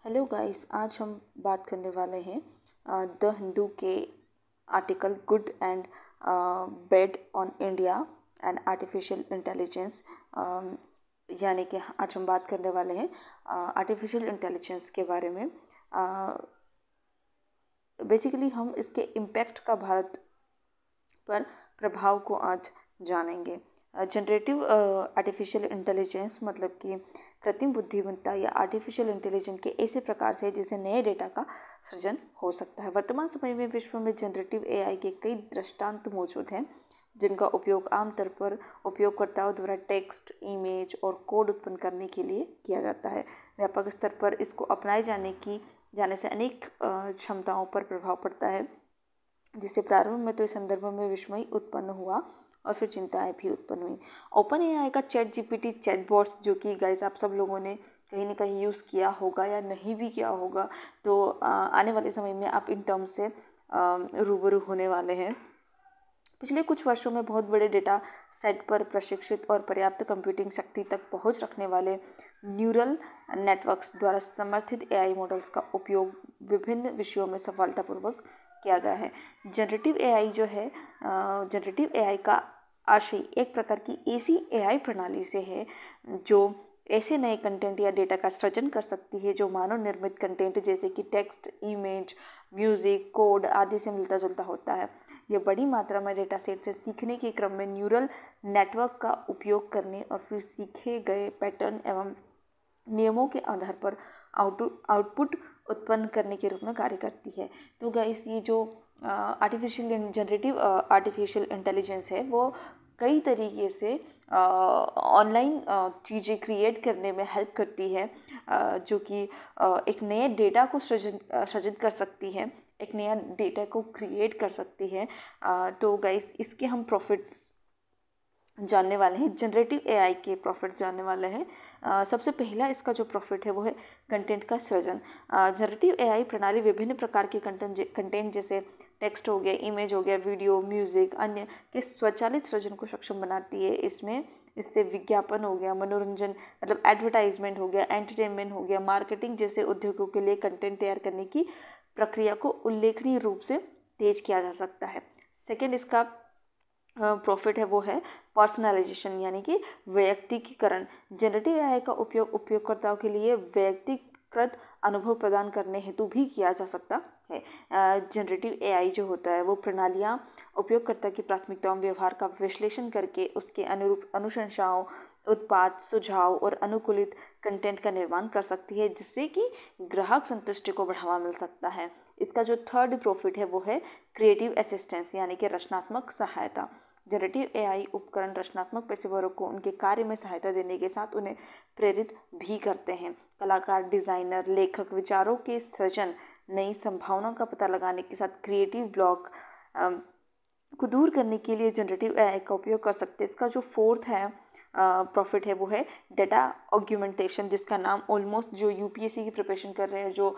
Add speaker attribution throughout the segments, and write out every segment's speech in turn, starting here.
Speaker 1: Hello guys, आज हम बात करने वाले हैं द हिंदू के article good and bad on India and artificial intelligence. यानी कि आज हम बात करने वाले हैं आर्टिफिशियल इंटेलिजेंस के बारे में। बेसिकली हम इसके इम्पैक्ट का भारत पर प्रभाव को आज जानेंगे। जनरेटिव आर्टिफिशियल इंटेलिजेंस मतलब कि कृत्रिम बुद्धिमत्ता या आर्टिफिशियल इंटेलिजेंस के ऐसे प्रकार से जिससे नए डेटा का सृजन हो सकता है। वर्तमान समय में विश्व में जनरेटिव एआई के कई दृष्टांत मौजूद हैं जिनका उपयोग आमतौर पर उपयोगकर्ताओं द्वारा टेक्स्ट, इमेज और कोड उत्पन्न करने के लिए किया जाता है। व्यापक स्तर पर इसको अपनाए जाने से अनेक क्षमताओं पर प्रभाव पड़ता है, जिससे प्रारंभ में तो इस संदर्भ में विस्मय उत्पन्न हुआ और फिर चिंताएं भी उत्पन्न हुई। ओपन एआई का चैट जीपीटी चैटबॉट्स, जो कि गाइस आप सब लोगों ने कहीं ना कहीं यूज़ किया होगा या नहीं भी किया होगा, तो आने वाले समय में आप इन टर्म्स से रूबरू होने वाले हैं। पिछले कुछ वर्षों में बहुत बड़े डेटा सेट पर प्रशिक्षित और पर्याप्त कंप्यूटिंग शक्ति तक पहुंच रखने वाले न्यूरल नेटवर्क्स द्वारा समर्थित एआई मॉडल्स का उपयोग विभिन्न विषयों में सफलतापूर्वक किया गया है। जनरेटिव एआई का आशय एक प्रकार की ऐसी एआई प्रणाली से है जो ऐसे नए कंटेंट या डेटा का सृजन कर सकती है जो मानव निर्मित कंटेंट जैसे कि टेक्स्ट, इमेज, म्यूजिक, कोड आदि से मिलता जुलता होता है। यह बड़ी मात्रा में डेटा सेट से सीखने के क्रम में न्यूरल नेटवर्क का उपयोग करने और फिर सीखे गए पैटर्न एवं नियमों के आधार पर आउटपुट उत्पन्न करने के रूप में कार्य करती है। तो गाइस, ये जो जनरेटिव आर्टिफिशियल इंटेलिजेंस है वो कई तरीके से ऑनलाइन चीज़ें क्रिएट करने में हेल्प करती है, जो कि एक नए डेटा को सृजित कर सकती है, एक नया डेटा को क्रिएट कर सकती है। तो गाइस, इसके हम प्रॉफिट्स जानने वाले हैं, जनरेटिव एआई के प्रॉफिट जानने वाले हैं। सबसे पहला इसका जो प्रॉफिट है वो है कंटेंट का सृजन। जनरेटिव एआई प्रणाली विभिन्न प्रकार के कंटेंट जैसे टेक्स्ट हो गया, इमेज हो गया, वीडियो, म्यूजिक, अन्य के स्वचालित सृजन को सक्षम बनाती है। इससे विज्ञापन हो गया, मनोरंजन मतलब एडवर्टाइजमेंट हो गया, एंटरटेनमेंट हो गया, मार्केटिंग जैसे उद्योगों के लिए कंटेंट तैयार करने की प्रक्रिया को उल्लेखनीय रूप से तेज किया जा सकता है। सेकेंड इसका प्रॉफिट है वो है पर्सनलाइजेशन, यानी कि व्यक्तिगतीकरण। जनरेटिव एआई का उपयोग उपयोगकर्ताओं के लिए व्यक्तिगत अनुभव प्रदान करने हेतु भी किया जा सकता है। जनरेटिव एआई जो होता है वो प्रणालियाँ उपयोगकर्ता की प्राथमिकताओं, व्यवहार का विश्लेषण करके उसके अनुरूप अनुशंसाओं, उत्पाद, सुझाव और अनुकूलित कंटेंट का निर्माण कर सकती है, जिससे कि ग्राहक संतुष्टि को बढ़ावा मिल सकता है। इसका जो थर्ड प्रॉफिट है वो है क्रिएटिव असिस्टेंस, यानी कि रचनात्मक सहायता। जनरेटिव एआई उपकरण रचनात्मक पेशेवरों को उनके कार्य में सहायता देने के साथ उन्हें प्रेरित भी करते हैं। कलाकार, डिज़ाइनर, लेखक विचारों के सृजन, नई संभावनाओं का पता लगाने के साथ क्रिएटिव ब्लॉक को दूर करने के लिए जनरेटिव एआई का उपयोग कर सकते हैं। इसका जो फोर्थ है प्रॉफिट है वो है डेटा ऑग्यूमेंटेशन, जिसका नाम ऑलमोस्ट जो यूपीएससी की प्रिपरेशन कर रहे हैं, जो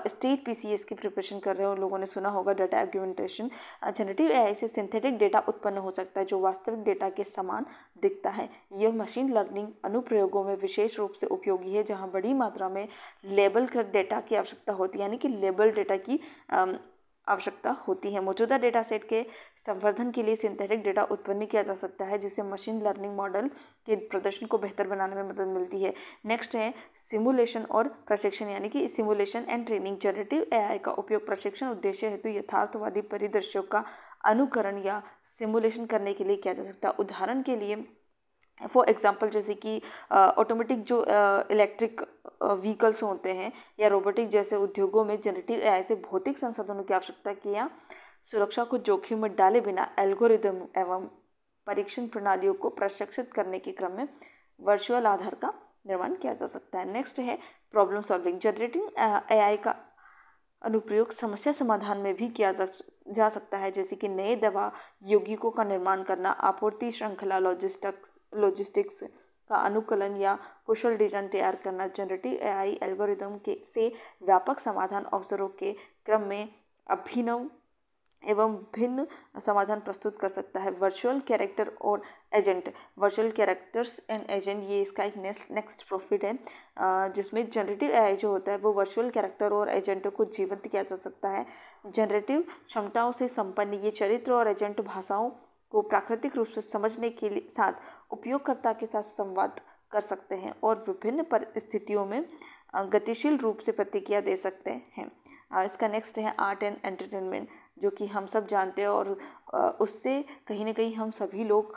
Speaker 1: स्टेट पीसीएस की प्रिपरेशन कर रहे हैं, उन लोगों ने सुना होगा डेटा ऑग्यूमेंटेशन। जनरेटिव एआई से सिंथेटिक डेटा उत्पन्न हो सकता है जो वास्तविक डेटा के समान दिखता है। यह मशीन लर्निंग अनुप्रयोगों में विशेष रूप से उपयोगी है जहाँ बड़ी मात्रा में लेबल कर डेटा की आवश्यकता होती है, यानी कि लेबल डेटा की आवश्यकता होती है। मौजूदा डेटा सेट के संवर्धन के लिए सिंथेटिक डेटा उत्पन्न किया जा सकता है, जिससे मशीन लर्निंग मॉडल के प्रदर्शन को बेहतर बनाने में मदद मिलती है। नेक्स्ट है सिमुलेशन और प्रशिक्षण, यानी कि simulation and training. Generative AI का उपयोग प्रशिक्षण उद्देश्य हेतु यथार्थवादी परिदृश्यों का अनुकरण या सिमुलेशन करने के लिए किया जा सकता है। उदाहरण के लिए फॉर एग्जाम्पल जैसे कि ऑटोमेटिक जो इलेक्ट्रिक व्हीकल्स होते हैं या रोबोटिक जैसे उद्योगों में जनरेटिव एआई से भौतिक संसाधनों की आवश्यकता की या सुरक्षा को जोखिम में डाले बिना एल्गोरिदम एवं परीक्षण प्रणालियों को प्रशिक्षित करने के क्रम में वर्चुअल आधार का निर्माण किया जा सकता है। नेक्स्ट है प्रॉब्लम सॉल्विंग। जनरेटिव एआई का अनुप्रयोग समस्या समाधान में भी किया जा सकता है, जैसे कि नए दवा यौगिकों का निर्माण करना, आपूर्ति श्रृंखला, लॉजिस्टिक्स का अनुकूलन या कुशल डिजाइन तैयार करना। जनरेटिव एआई एल्गोरिदम से व्यापक समाधान अवसरों के क्रम में अभिनव एवं भिन्न समाधान प्रस्तुत कर सकता है। वर्चुअल कैरेक्टर और agent, virtual characters and agent, ये इसका एक नेक्स्ट प्रॉफिट है, जिसमें जनरेटिव एआई जो होता है वो वर्चुअल कैरेक्टर और एजेंटों को जीवंत किया जा सकता है। जनरेटिव क्षमताओं से संपन्न ये चरित्र और एजेंट भाषाओं को प्राकृतिक रूप से समझने के लिए साथ उपयोगकर्ता के साथ संवाद कर सकते हैं और विभिन्न परिस्थितियों में गतिशील रूप से प्रतिक्रिया दे सकते हैं। इसका नेक्स्ट है आर्ट एंड एंटरटेनमेंट, जो कि हम सब जानते हैं और उससे कहीं ना कहीं हम सभी लोग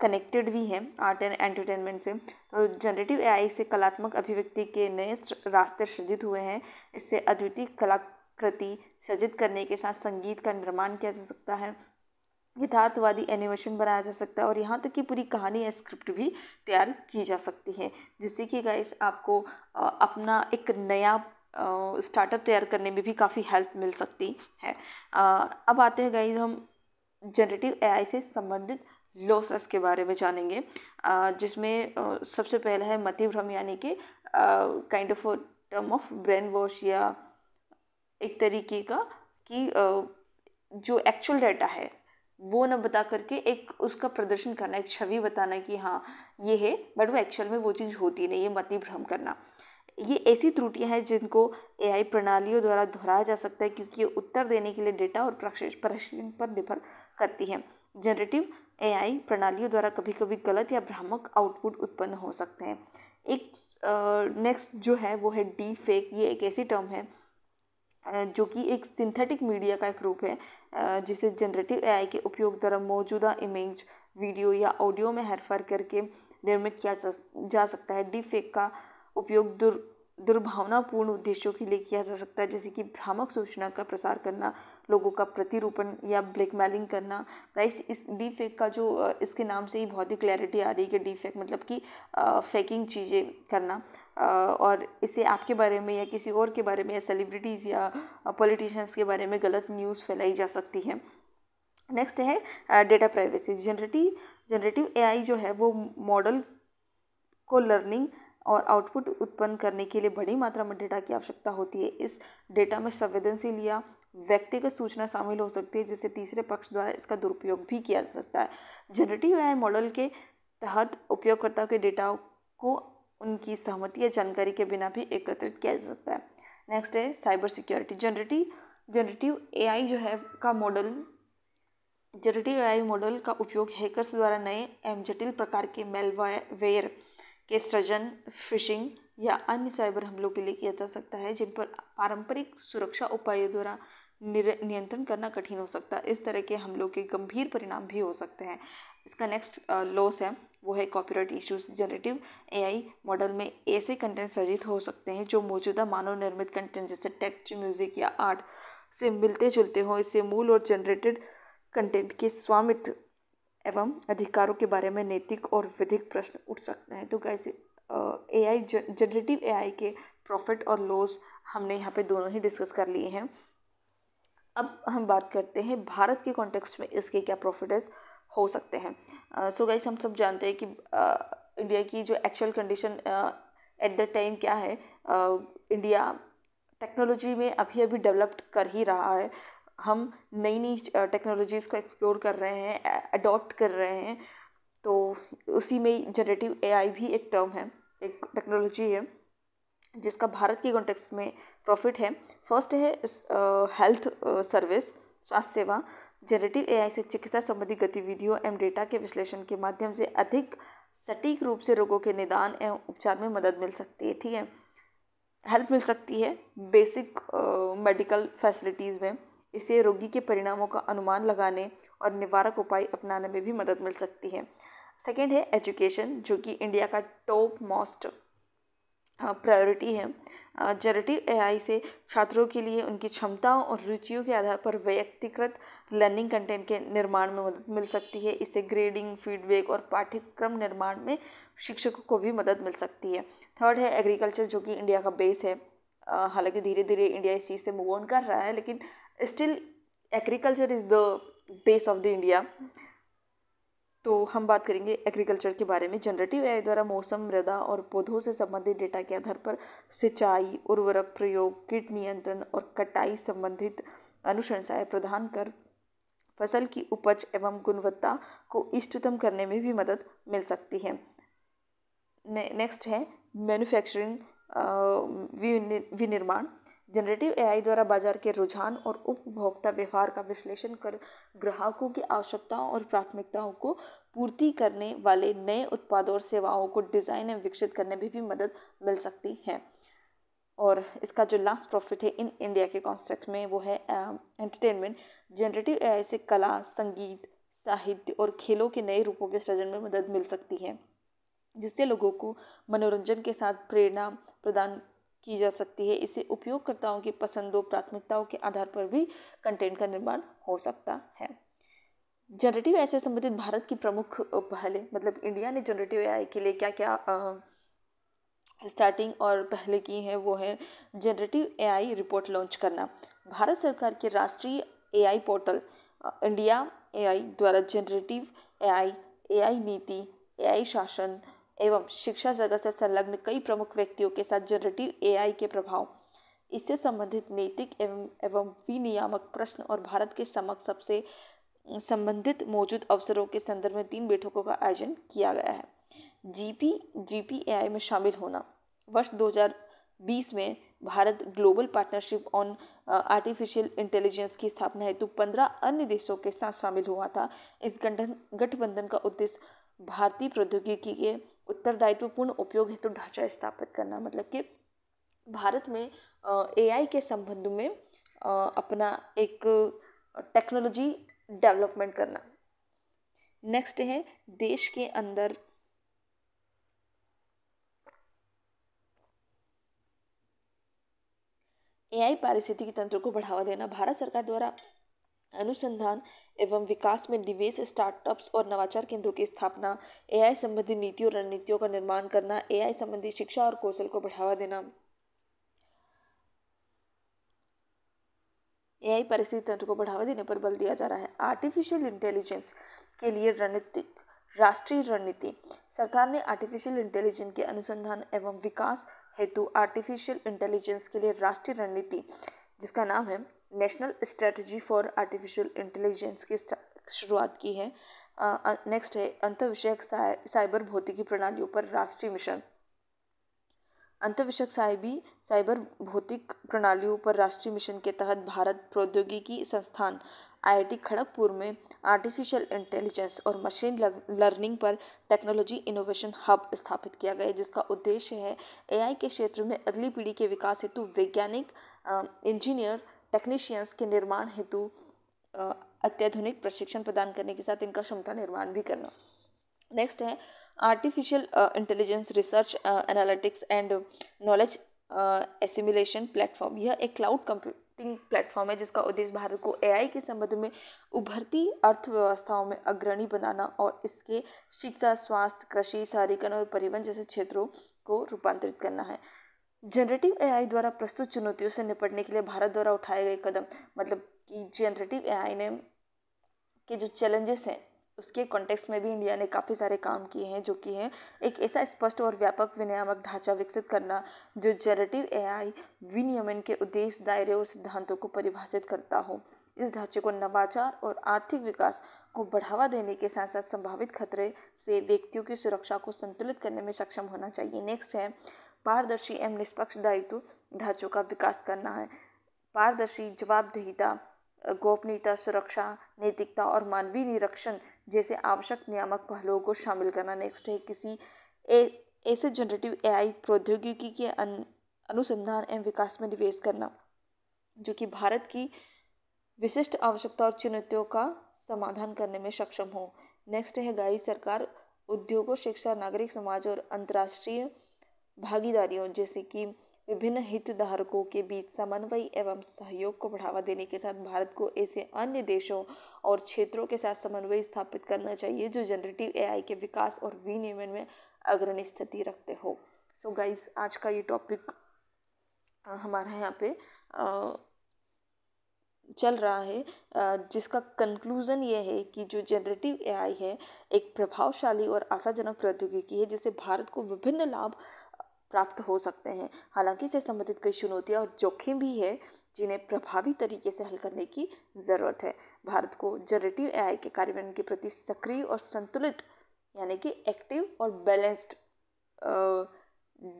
Speaker 1: कनेक्टेड भी हैं आर्ट एंड एंटरटेनमेंट से। तो जनरेटिव एआई से कलात्मक अभिव्यक्ति के नए रास्ते सृजित हुए हैं। इससे अद्वितीय कलाकृति सृजित करने के साथ संगीत का निर्माण किया जा सकता है, यथार्थवादी एनिमेशन बनाया जा सकता है और यहाँ तक कि पूरी कहानी या स्क्रिप्ट भी तैयार की जा सकती है, जिससे कि गाइस आपको अपना एक नया स्टार्टअप तैयार करने में भी काफ़ी हेल्प मिल सकती है। अब आते हैं गाइस हम जनरेटिव एआई से संबंधित लॉसेस के बारे में जानेंगे, जिसमें सबसे पहला है मति भ्रम, यानी कि kind of term of brain wash, या एक तरीके का कि जो एक्चुअल डाटा है वो न बता करके एक उसका प्रदर्शन करना, एक छवि बताना कि हाँ ये है, बट वो एक्चुअल में वो चीज़ होती नहीं, ये मति भ्रम करना। ये ऐसी त्रुटियां हैं जिनको एआई प्रणालियों द्वारा दोहराया जा सकता है, क्योंकि ये उत्तर देने के लिए डेटा और प्रशिक्षण पर निर्भर करती है। जनरेटिव एआई प्रणालियों द्वारा कभी कभी गलत या भ्रामक आउटपुट उत्पन्न हो सकते हैं। एक नेक्स्ट जो है वो है डी फेक। ये एक ऐसी टर्म है जो कि एक सिंथेटिक मीडिया का एक रूप है, जिसे जनरेटिव एआई के उपयोग द्वारा मौजूदा इमेज, वीडियो या ऑडियो में हेरफेर करके निर्मित किया जा सकता है। डीप फेक का उपयोग दुर्भावनापूर्ण उद्देश्यों के लिए किया जा सकता है, जैसे कि भ्रामक सूचना का प्रसार करना, लोगों का प्रतिरूपण या ब्लैकमेलिंग करना। गाइस इस डीप फेक का जो इसके नाम से ही बहुत ही क्लैरिटी आ रही है कि डीप फेक मतलब कि फेकिंग चीज़ें करना, और इससे आपके बारे में या किसी और के बारे में या सेलिब्रिटीज़ या पॉलिटिशियंस के बारे में गलत न्यूज़ फैलाई जा सकती है। नेक्स्ट है डेटा प्राइवेसी। जनरेटिव एआई जो है वो मॉडल को लर्निंग और आउटपुट उत्पन्न करने के लिए बड़ी मात्रा में डेटा की आवश्यकता होती है। इस डेटा में संवेदनशील या व्यक्तिगत सूचना शामिल हो सकती है, जिससे तीसरे पक्ष द्वारा इसका दुरुपयोग भी किया जा सकता है। जनरेटिव एआई मॉडल के तहत उपयोगकर्ता के डेटा को उनकी सहमति या जानकारी के बिना भी एकत्रित किया जा सकता है। नेक्स्ट है साइबर सिक्योरिटी। जनरेटिव एआई जो है का मॉडल जनरेटिव एआई मॉडल का उपयोग हैकर्स द्वारा नए एवं जटिल प्रकार के मेलवेयर के सृजन, फिशिंग या अन्य साइबर हमलों के लिए किया जा सकता है, जिन पर पारंपरिक सुरक्षा उपायों द्वारा नियंत्रण करना कठिन हो सकता है। इस तरह के हमलों के गंभीर परिणाम भी हो सकते हैं। इसका नेक्स्ट लॉस है वो है copyright issues. Generative AI model में ऐसे कंटेंट सृजित हो सकते हैं जो मौजूदा मानव निर्मित कंटेंट जैसे टेक्स्ट, म्यूजिक या आर्ट से मिलते जुलते हों। इससे मूल और जनरेटेड कंटेंट के स्वामित्व एवं अधिकारों के बारे में नैतिक और विधिक प्रश्न उठ सकते हैं। तो गाइस एआई जनरेटिव एआई के प्रॉफिट और लॉस हमने यहाँ पे दोनों ही डिस्कस कर लिए हैं। अब हम बात करते हैं भारत के कॉन्टेक्स्ट में इसके क्या प्रॉफिट्स हो सकते हैं। सो गाइस हम सब जानते हैं कि इंडिया की जो actual condition at the time क्या है। इंडिया टेक्नोलॉजी में अभी डेवलप्ड कर ही रहा है। हम नई नई टेक्नोलॉजीज़ को एक्सप्लोर कर रहे हैं, अडॉप्ट कर रहे हैं। तो उसी में जनरेटिव एआई भी एक टर्म है, एक टेक्नोलॉजी है जिसका भारत के कॉन्टेक्स्ट में प्रॉफिट है। फर्स्ट है हेल्थ सर्विस, स्वास्थ्य सेवा। जनरेटिव एआई से चिकित्सा संबंधी गतिविधियों एवं डेटा के विश्लेषण के माध्यम से अधिक सटीक रूप से रोगों के निदान एवं उपचार में मदद मिल सकती है। ठीक है, हेल्प मिल सकती है बेसिक मेडिकल फैसिलिटीज़ में। इससे रोगी के परिणामों का अनुमान लगाने और निवारक उपाय अपनाने में भी मदद मिल सकती है। सेकेंड है एजुकेशन, जो कि इंडिया का टॉप मोस्ट प्रायोरिटी है। जनरेटिव एआई से छात्रों के लिए उनकी क्षमताओं और रुचियों के आधार पर व्यक्तिगत लर्निंग कंटेंट के निर्माण में मदद मिल सकती है। इससे ग्रेडिंग, फीडबैक और पाठ्यक्रम निर्माण में शिक्षकों को भी मदद मिल सकती है। थर्ड है एग्रीकल्चर, जो कि इंडिया का बेस है। हालांकि धीरे धीरे इंडिया इस चीज़ से मूव ऑन कर रहा है, लेकिन still agriculture is the base of the India. तो हम बात करेंगे एग्रीकल्चर के बारे में। जनरेटिव एआई द्वारा मौसम, मृदा और पौधों से संबंधित डेटा के आधार पर सिंचाई, उर्वरक प्रयोग, कीट नियंत्रण और कटाई संबंधित अनुशंसाएं प्रदान कर फसल की उपज एवं गुणवत्ता को इष्टतम करने में भी मदद मिल सकती है। नेक्स्ट है मैन्युफैक्चरिंग विनिर्माण। जनरेटिव एआई द्वारा बाजार के रुझान और उपभोक्ता व्यवहार का विश्लेषण कर ग्राहकों की आवश्यकताओं और प्राथमिकताओं को पूर्ति करने वाले नए उत्पादों और सेवाओं को डिज़ाइन एवं विकसित करने में भी मदद मिल सकती है। और इसका जो लास्ट प्रॉफिट है इन इंडिया के कॉन्सेप्ट में वो है एंटरटेनमेंट। जनरेटिव एआई से कला, संगीत, साहित्य और खेलों के नए रूपों के सृजन में मदद मिल सकती है, जिससे लोगों को मनोरंजन के साथ प्रेरणा प्रदान की जा सकती है। इससे उपयोगकर्ताओं की पसंदों, प्राथमिकताओं के आधार पर भी कंटेंट का निर्माण हो सकता है। जनरेटिव एआई से संबंधित भारत की प्रमुख पहले, मतलब इंडिया ने जनरेटिव एआई के लिए क्या क्या स्टार्टिंग और पहले की है, वो है जनरेटिव एआई रिपोर्ट लॉन्च करना। भारत सरकार के राष्ट्रीय एआई पोर्टल इंडिया एआई द्वारा जनरेटिव एआई, एआई नीति, एआई शासन एवं शिक्षा जगत से संलग्न कई प्रमुख व्यक्तियों के साथ जनरेटिव एआई के प्रभाव, इससे संबंधित नैतिक एवं विनियामक प्रश्न और भारत के समक्ष सबसे संबंधित मौजूद अवसरों के संदर्भ में 3 बैठकों का आयोजन किया गया है। जीपीएआई में शामिल होना। वर्ष 2020 में Bharat global partnership on artificial intelligence की स्थापना हेतु 15 अन्य देशों के साथ शामिल हुआ था। इस गठबंधन का उद्देश्य भारतीय प्रौद्योगिकी के उत्तरदायित्वपूर्ण उपयोग हेतु ढांचा स्थापित करना, मतलब कि भारत में एआई के संबंध में अपना एक टेक्नोलॉजी डेवलपमेंट करना। नेक्स्ट है देश के अंदर एआई पारिस्थितिकी तंत्र को बढ़ावा देना। भारत सरकार द्वारा अनुसंधान एवं विकास में निवेश, स्टार्टअप्स और नवाचार केंद्रों की स्थापना, एआई संबंधी नीतियों और रणनीतियों का निर्माण करना, एआई संबंधी शिक्षा और कौशल को बढ़ावा देना। एआई पारिस्थितिकी तंत्र को बढ़ावा देने पर बल दिया जा रहा है। आर्टिफिशियल इंटेलिजेंस के लिए राष्ट्रीय रणनीति। सरकार ने आर्टिफिशियल इंटेलिजेंस के अनुसंधान एवं विकास हेतु आर्टिफिशियल इंटेलिजेंस के लिए राष्ट्रीय रणनीति, जिसका नाम है national strategy for artificial intelligence, की शुरुआत की है। नेक्स्ट है अंतर्विषयक साइबर भौतिकी प्रणालियों पर राष्ट्रीय मिशन। अंतर्विषयक साइबर भौतिक प्रणालियों पर राष्ट्रीय मिशन के तहत भारत प्रौद्योगिकी संस्थान आईआईटी खड़गपुर में आर्टिफिशियल इंटेलिजेंस और मशीन लर्निंग पर टेक्नोलॉजी इनोवेशन हब स्थापित किया गया है, जिसका उद्देश्य है एआई के क्षेत्र में अगली पीढ़ी के विकास हेतु वैज्ञानिक, इंजीनियर, टेक्नीशियंस के निर्माण हेतु अत्याधुनिक प्रशिक्षण प्रदान करने के साथ इनका क्षमता निर्माण भी करना। नेक्स्ट है artificial intelligence research, analytics and knowledge assimilation platform. यह एक क्लाउड कंप्यूटिंग प्लेटफॉर्म है जिसका उद्देश्य भारत को एआई के संबंध में उभरती अर्थव्यवस्थाओं में अग्रणी बनाना और इसके शिक्षा, स्वास्थ्य, कृषि, शहरीकरण और परिवहन जैसे क्षेत्रों को रूपांतरित करना है। जनरेटिव एआई द्वारा प्रस्तुत चुनौतियों से निपटने के लिए भारत द्वारा उठाए गए कदम, मतलब कि जनरेटिव एआई ने के जो चैलेंजेस हैं उसके कॉन्टेक्स्ट में भी इंडिया ने काफ़ी सारे काम किए हैं, जो कि है एक ऐसा स्पष्ट और व्यापक विनियामक ढांचा विकसित करना जो जनरेटिव एआई विनियमन के उद्देश्य, दायरे और सिद्धांतों को परिभाषित करता हो। इस ढांचे को नवाचार और आर्थिक विकास को बढ़ावा देने के साथ साथ संभावित खतरे से व्यक्तियों की सुरक्षा को संतुलित करने में सक्षम होना चाहिए। नेक्स्ट है पारदर्शी एवं निष्पक्ष दायित्व ढांचों का विकास करना है। पारदर्शी, जवाबदेहिता, गोपनीयता, सुरक्षा, नैतिकता और मानवीय निरीक्षण जैसे आवश्यक नियामक पहलुओं को शामिल करना। नेक्स्ट है किसी ऐसे जनरेटिव एआई प्रौद्योगिकी के अनुसंधान एवं विकास में निवेश करना जो कि भारत की विशिष्ट आवश्यकता और चुनौतियों का समाधान करने में सक्षम हो। नेक्स्ट है गाइस, सरकार उद्योगों, शिक्षा, नागरिक समाज और अंतर्राष्ट्रीय भागीदारियों जैसे कि विभिन्न हितधारकों के बीच समन्वय एवं सहयोग को बढ़ावा देने के साथ भारत को ऐसे अन्य देशों और क्षेत्रों के साथ समन्वय स्थापित करना चाहिए जो जनरेटिव एआई के विकास और विनियमन में अग्रणी स्थिति रखते हो। सो गाइस, आज का ये टॉपिक हमारा यहाँ पे चल रहा है, जिसका कंक्लूज़न ये है कि जो जनरेटिव एआई है एक प्रभावशाली और आशाजनक प्रौद्योगिकी है जिससे भारत को विभिन्न लाभ प्राप्त हो सकते हैं। हालांकि इससे संबंधित कई चुनौतियां और जोखिम भी है जिन्हें प्रभावी तरीके से हल करने की ज़रूरत है। भारत को जनरेटिव एआई के कार्यान्वयन के प्रति सक्रिय और संतुलित यानी कि एक्टिव और बैलेंस्ड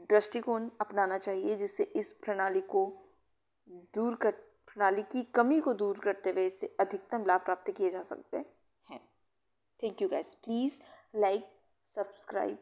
Speaker 1: दृष्टिकोण अपनाना चाहिए, जिससे इस प्रणाली की कमी को दूर करते हुए इससे अधिकतम लाभ प्राप्त किए जा सकते हैं। Thank you guys, please like, subscribe